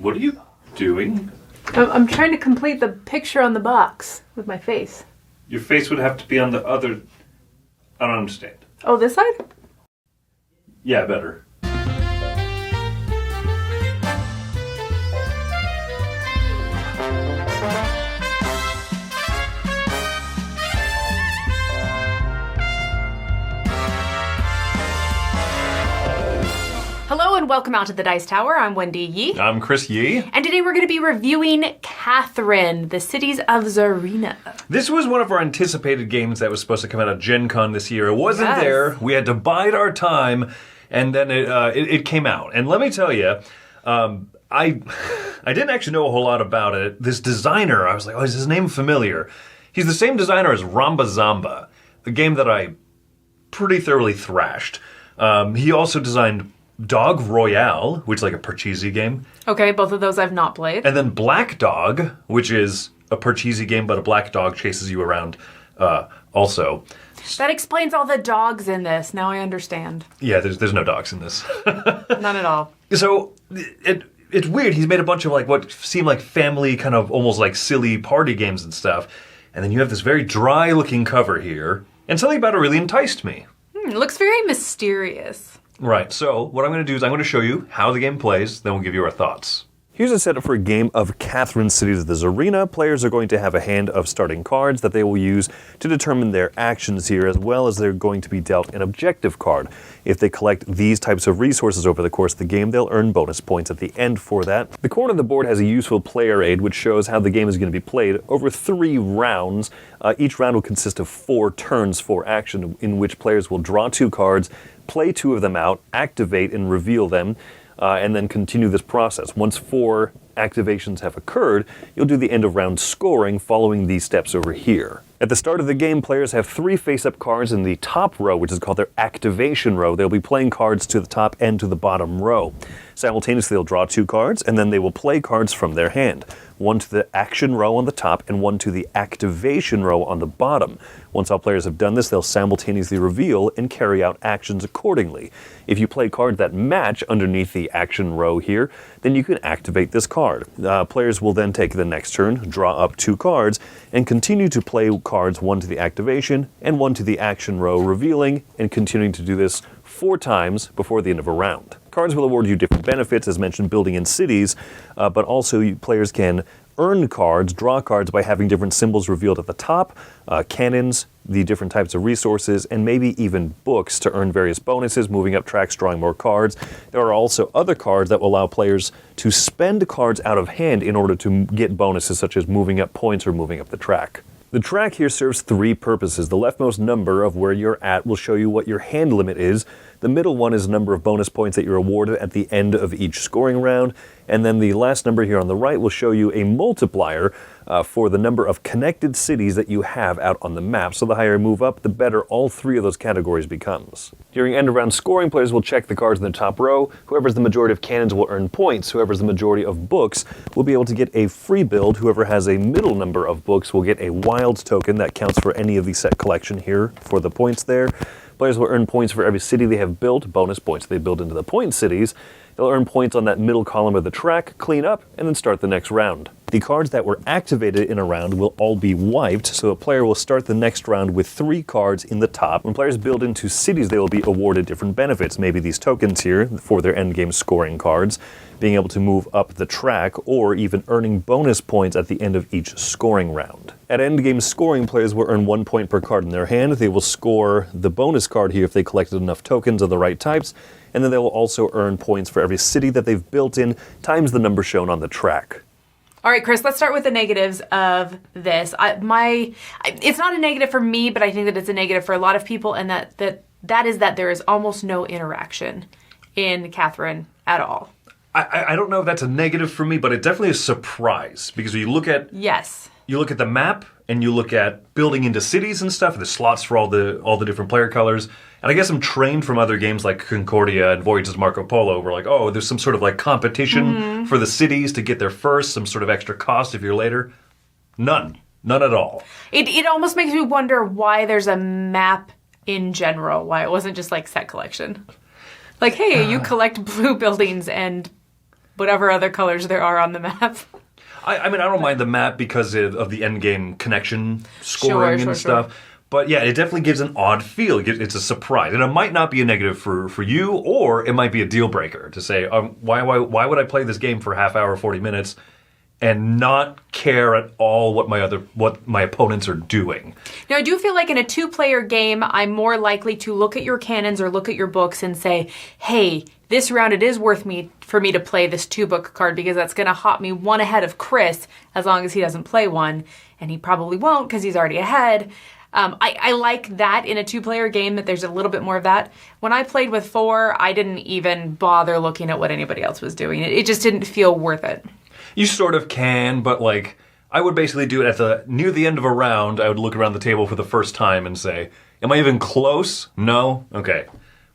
What are you doing? I'm trying to complete the picture on the box with my face. Your face would have to be on the other... I don't understand. Oh, this side? Yeah, better. Hello and welcome out to the Dice Tower. I'm Wendy Yi. I'm Chris Yi. And today we're going to be reviewing Catherine, the Cities of Tsarina. This was one of our anticipated games that was supposed to come out at Gen Con this year. It wasn't there. We had to bide our time, and then it came out. And let me tell you, I didn't actually know a whole lot about it. This designer, I was like, oh, is his name familiar? He's the same designer as Ramba Zamba, a game that I pretty thoroughly thrashed. He also designed Dog Royale, which is like a Parcheesi game. Okay, both of those I've not played. And then Black Dog, which is a Parcheesi game, but a black dog chases you around also. That explains all the dogs in this. Now I understand. Yeah, there's no dogs in this. None at all. So it's weird. He's made a bunch of like what seem like family, kind of almost like silly party games and stuff. And then you have this very dry looking cover here. And something about it really enticed me. It looks very mysterious. Right, so what I'm going to do is I'm going to show you how the game plays, then we'll give you our thoughts. Here's a setup for a game of Catherine Cities of the Tsarina. Players are going to have a hand of starting cards that they will use to determine their actions here, as well as they're going to be dealt an objective card. If they collect these types of resources over the course of the game, they'll earn bonus points at the end for that. The corner of the board has a useful player aid, which shows how the game is going to be played over 3 rounds. Each round will consist of 4 turns for action, in which players will draw 2 cards, play 2 of them out, activate and reveal them, and then continue this process. Once 4 activations have occurred, you'll do the end of round scoring following these steps over here. At the start of the game, players have 3 face-up cards in the top row, which is called their activation row. They'll be playing cards to the top and to the bottom row. Simultaneously, they'll draw 2 cards, and then they will play cards from their hand. 1 to the action row on the top, and 1 to the activation row on the bottom. Once all players have done this, they'll simultaneously reveal and carry out actions accordingly. If you play cards that match underneath the action row here, then you can activate this card. Players will then take the next turn, draw up 2 cards, and continue to play cards 1 to the activation and 1 to the action row, revealing and continuing to do this 4 times before the end of a round. Cards will award you different benefits, as mentioned, building in cities, but also players can earn cards, draw cards by having different symbols revealed at the top, cannons, the different types of resources, and maybe even books to earn various bonuses, moving up tracks, drawing more cards. There are also other cards that will allow players to spend cards out of hand in order to get bonuses, such as moving up points or moving up the track. The track here serves 3 purposes. The leftmost number of where you're at will show you what your hand limit is. The middle one is the number of bonus points that you're awarded at the end of each scoring round. And then the last number here on the right will show you a multiplier for the number of connected cities that you have out on the map. So the higher you move up, the better all 3 of those categories becomes. During end of round scoring, players will check the cards in the top row. Whoever's the majority of cannons will earn points. Whoever's the majority of books will be able to get a free build. Whoever has a middle number of books will get a wild token that counts for any of the set collection here for the points there. Players will earn points for every city they have built, bonus points they build into the point cities. They'll earn points on that middle column of the track, clean up, and then start the next round. The cards that were activated in a round will all be wiped, so a player will start the next round with 3 cards in the top. When players build into cities, they will be awarded different benefits. Maybe these tokens here for their endgame scoring cards, being able to move up the track, or even earning bonus points at the end of each scoring round. At endgame scoring, players will earn 1 point per card in their hand. They will score the bonus card here if they collected enough tokens of the right types, and then they will also earn points for every city that they've built in, times the number shown on the track. All right, Chris, let's start with the negatives of this. It's not a negative for me, but I think that it's a negative for a lot of people, and that is that there is almost no interaction in Catherine at all. I don't know if that's a negative for me, but it definitely is a surprise, because when you look at you look at the map and you look at building into cities and stuff, and the slots for all the different player colors. And I guess I'm trained from other games like Concordia and Voyages Marco Polo, where like, oh, there's some sort of like competition for the cities to get there first, some sort of extra cost if you're later. None at all. It almost makes me wonder why there's a map in general, why it wasn't just like set collection. Like, hey, you collect blue buildings and whatever other colors there are on the map. I mean, I don't mind the map because of the end game connection scoring and stuff. But yeah, it definitely gives an odd feel. It's a surprise. And it might not be a negative for you, or it might be a deal breaker to say, why would I play this game for half hour, 40 minutes and not care at all what my opponents are doing? Now, I do feel like in a 2-player game, I'm more likely to look at your cannons or look at your books and say, hey, this round it is worth for me to play this 2-book card because that's going to hop me 1 ahead of Chris as long as he doesn't play one. And he probably won't because he's already ahead. I like that in a 2-player game, that there's a little bit more of that. When I played with 4, I didn't even bother looking at what anybody else was doing. It just didn't feel worth it. You sort of can, but like, I would basically do it near the end of a round. I would look around the table for the first time and say, am I even close? No? Okay.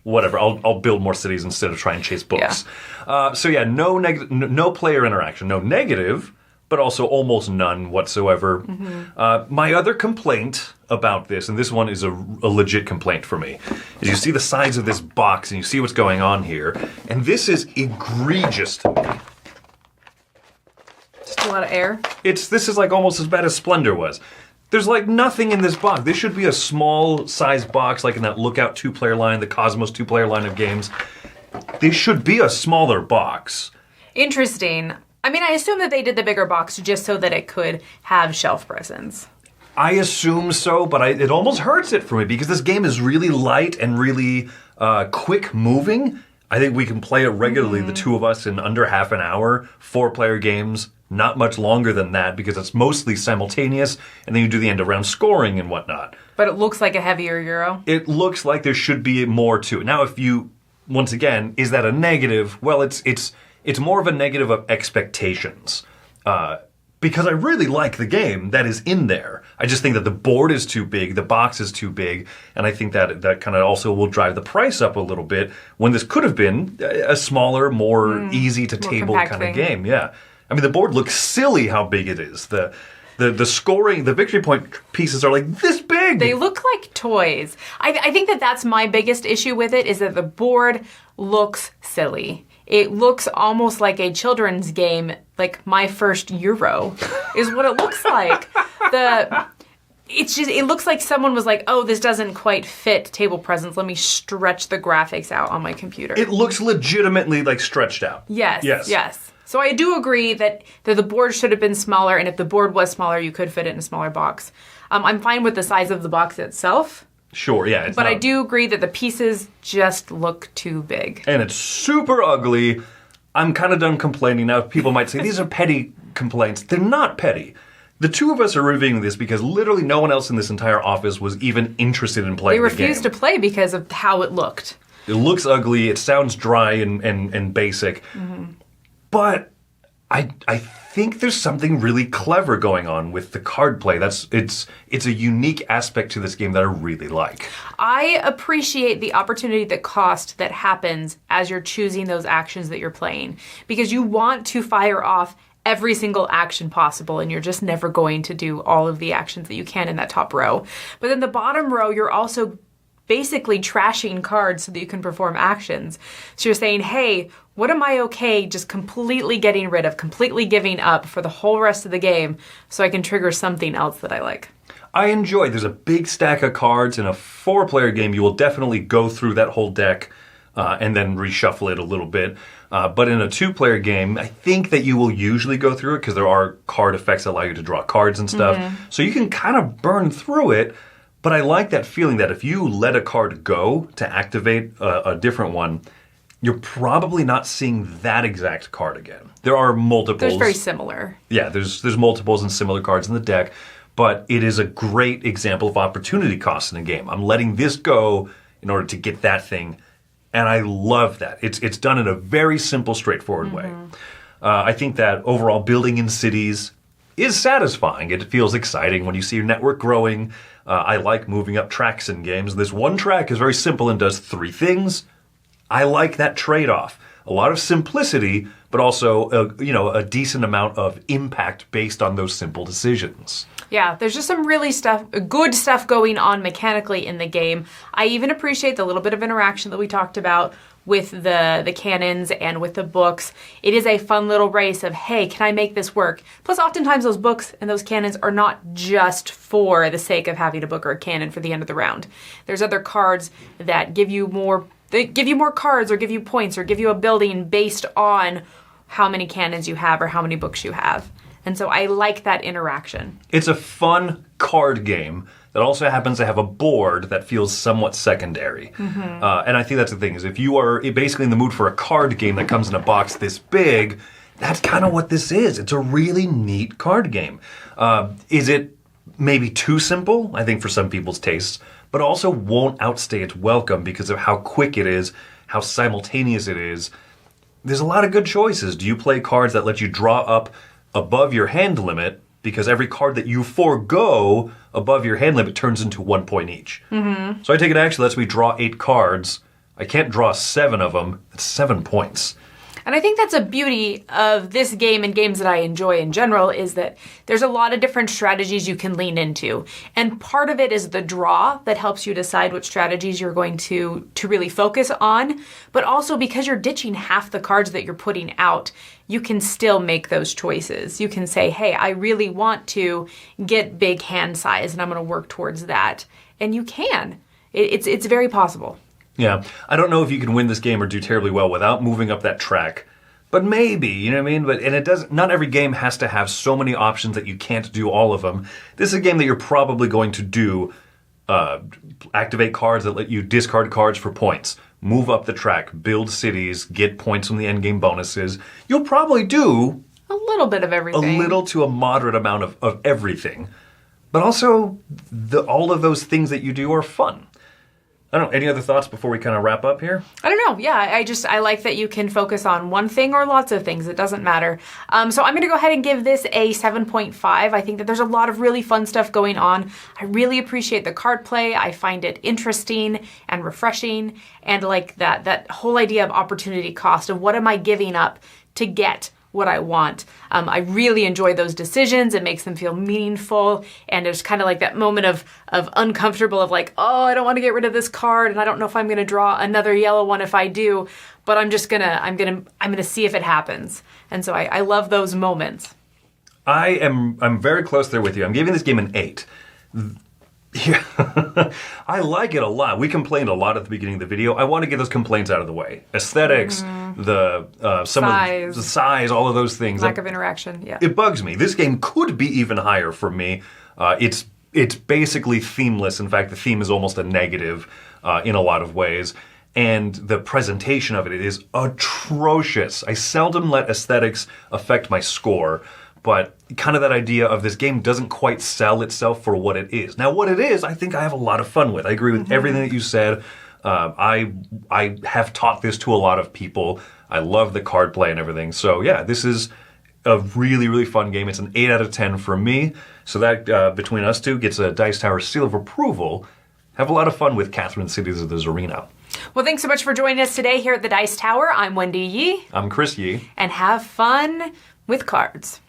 Whatever. I'll build more cities instead of try and chase books. Yeah. So yeah, no player interaction, no negative, but also almost none whatsoever. Mm-hmm. My other complaint about this, and this one is a legit complaint for me, is you see the size of this box and you see what's going on here, and this is egregious to me. Just a lot of air. This is like almost as bad as Splendor was. There's like nothing in this box. This should be a small size box, like in that Lookout 2-player line, the Cosmos 2-player line of games. This should be a smaller box. Interesting. I mean, I assume that they did the bigger box just so that it could have shelf presence. I assume so, but it almost hurts it for me because this game is really light and really quick moving. I think we can play it regularly, the two of us, in under half an hour. 4-player games, not much longer than that because it's mostly simultaneous, and then you do the end-of-round scoring and whatnot. But it looks like a heavier Euro. It looks like there should be more to it. Now, once again, is that a negative? Well, it's more of a negative of expectations. Because I really like the game that is in there. I just think that the board is too big, the box is too big, and I think that kind of also will drive the price up a little bit when this could have been a smaller, more easy-to-table kind of game. Yeah. I mean, the board looks silly how big it is. The scoring, the victory point pieces are like this big. They look like toys. I think that's my biggest issue with it, is that the board looks silly. It looks almost like a children's game, like My First Euro is what it looks like. It looks like someone was like, oh, this doesn't quite fit table presence. Let me stretch the graphics out on my computer. It looks legitimately like stretched out. Yes. So I do agree that the board should have been smaller, and if the board was smaller, you could fit it in a smaller box. I'm fine with the size of the box itself. Sure, yeah. But I do agree that the pieces just look too big. And it's super ugly. I'm kind of done complaining now. People might say these are petty complaints. They're not petty. The two of us are reviewing this because literally no one else in this entire office was even interested in playing the game. They refused to play because of how it looked. It looks ugly. It sounds dry and basic. Mm-hmm. But I think there's something really clever going on with the card play. It's a unique aspect to this game that I really like. I appreciate the opportunity cost that happens as you're choosing those actions that you're playing, because you want to fire off every single action possible, and you're just never going to do all of the actions that you can in that top row. But in the bottom row, you're also basically trashing cards so that you can perform actions. So you're saying, hey, what am I okay just completely getting rid of, completely giving up for the whole rest of the game so I can trigger something else that I like? I enjoy. There's a big stack of cards. In a 4-player game, you will definitely go through that whole deck and then reshuffle it a little bit. But in a 2-player game, I think that you will usually go through it because there are card effects that allow you to draw cards and stuff. Mm-hmm. So you can kind of burn through it. But I like that feeling that if you let a card go to activate a different one, you're probably not seeing that exact card again. There are multiples. There's very similar. Yeah, there's multiples and similar cards in the deck, but it is a great example of opportunity cost in a game. I'm letting this go in order to get that thing, and I love that. It's done in a very simple, straightforward way. I think that overall building in cities is satisfying. It feels exciting when you see your network growing. I like moving up tracks in games. This one track is very simple and does 3 things. I like that trade-off. A lot of simplicity, but also a decent amount of impact based on those simple decisions. Yeah, there's just some really good stuff going on mechanically in the game. I even appreciate the little bit of interaction that we talked about with the cannons and with the books. It is a fun little race of, hey, can I make this work? Plus, oftentimes those books and those cannons are not just for the sake of having a book or a cannon for the end of the round. There's other cards that give you more cards or give you points or give you a building based on how many cannons you have or how many books you have. And so I like that interaction. It's a fun card game that also happens to have a board that feels somewhat secondary. And I think that's the thing, is if you are basically in the mood for a card game that comes in a box this big, that's kind of what this is. It's a really neat card game. Is it maybe too simple? I think for some people's tastes, but also won't outstay its welcome because of how quick it is, how simultaneous it is. There's a lot of good choices. Do you play cards that let you draw up above your hand limit? Because every card that you forego above your hand limit turns into 1 point each. So I take it actually lets me draw 8 cards. I can't draw 7 of them. That's 7 points. And I think that's a beauty of this game and games that I enjoy in general, is that there's a lot of different strategies you can lean into. And part of it is the draw that helps you decide what strategies you're going to really focus on. But also because you're ditching half the cards that you're putting out, you can still make those choices. You can say, hey, I really want to get big hand size and I'm going to work towards that. And you can. It's very possible. Yeah, I don't know if you can win this game or do terribly well without moving up that track. But maybe, you know what I mean? And it doesn't. Not every game has to have so many options that you can't do all of them. This is a game that you're probably going to do activate cards that let you discard cards for points, move up the track, build cities, get points from the endgame bonuses. You'll probably do a little bit of everything. A little to a moderate amount of everything. But also, all of those things that you do are fun. I don't know, any other thoughts before we kind of wrap up here? I don't know. Yeah, I like that you can focus on one thing or lots of things. It doesn't matter. So I'm going to go ahead and give this a 7.5. I think that there's a lot of really fun stuff going on. I really appreciate the card play. I find it interesting and refreshing. And like that whole idea of opportunity cost of what am I giving up to get what I want. I really enjoy those decisions. It makes them feel meaningful. And there's kind of like that moment of uncomfortable of like, oh, I don't want to get rid of this card and I don't know if I'm going to draw another yellow one if I do, but I'm going to see if it happens. And so I love those moments. I'm very close there with you. I'm giving this game an 8. Yeah, I like it a lot. We complained a lot at the beginning of the video. I want to get those complaints out of the way. Aesthetics, the size, all of those things. Lack of interaction, yeah. It bugs me. This game could be even higher for me. It's basically themeless. In fact, the theme is almost a negative in a lot of ways. And the presentation of it is atrocious. I seldom let aesthetics affect my score. But kind of that idea of this game doesn't quite sell itself for what it is. Now, what it is, I think I have a lot of fun with. I agree with everything that you said. I have taught this to a lot of people. I love the card play and everything. So, yeah, this is a really, really fun game. It's an 8 out of 10 for me. So that, between us two, gets a Dice Tower seal of approval. Have a lot of fun with Catherine Cities of the Tsarina. Well, thanks so much for joining us today here at the Dice Tower. I'm Wendy Yi. I'm Chris Yi. And have fun with cards.